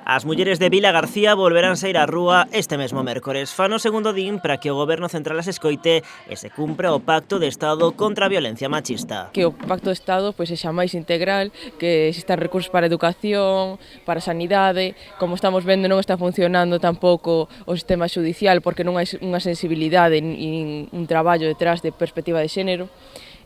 As mulleres de Vila García volverán sair á rúa este mesmo mércores. Fan o segundo din para que o Goberno central as escoite e se cumpra o Pacto de Estado contra a violencia machista. Que o Pacto de Estado sexa máis integral, que existan recursos para a educación, para a sanidade. Como estamos vendo, non está funcionando tampouco o sistema xudicial porque non hai unha sensibilidade nin un traballo detrás de perspectiva de xénero.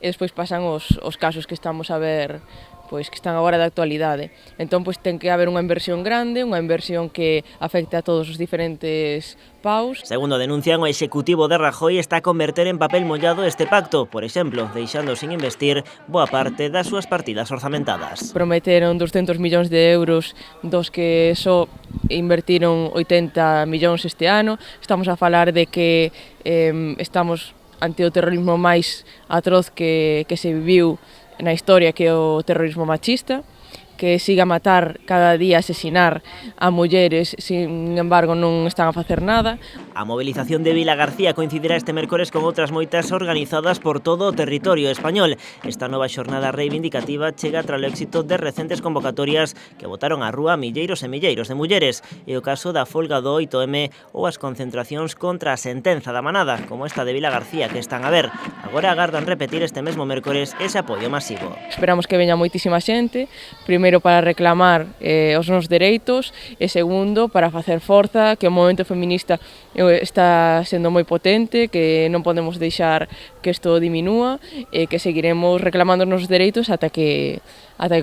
E despois pasan os casos que estamos a ver, pois que están agora de actualidade. Entón, pois ten que haber unha inversión grande, unha inversión que afecte a todos os diferentes paus. Segundo denuncian, o executivo de Rajoy está a converter en papel mollado este pacto, por exemplo, deixando sin investir boa parte das súas partidas orzamentadas. Prometeron 200 millóns de euros, dos que só invertiron 80 millóns este ano. Estamos a falar de que estamos ante o terrorismo máis atroz que se viviu na historia, que é o terrorismo machista, que siga a matar cada día, asesinar a mulleres, sin embargo non están a facer nada. A mobilización de Vila García coincidirá este mércores con outras moitas organizadas por todo o territorio español. Esta nova xornada reivindicativa chega tras o éxito de recentes convocatorias que botaron á rúa milleiros e milleiros de mulleres. E o caso da folga do 8M ou as concentracións contra a sentenza da manada, como esta de Vila García que están a ver. Agora agardan repetir este mesmo mércores ese apoio masivo. Esperamos que veña moitísima xente, primeiro para reclamar os nosos dereitos e segundo para facer forza, que o movemento feminista está sendo moi potente, que non podemos deixar que isto diminúa e que seguiremos reclamando os nosos dereitos ata que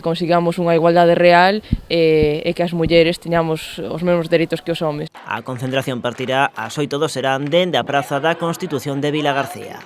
consigamos unha igualdade real e que as mulleres teñamos os mesmos dereitos que os homes. A concentración partirá ás 8 do serán dende a Praza da Constitución de Vila García.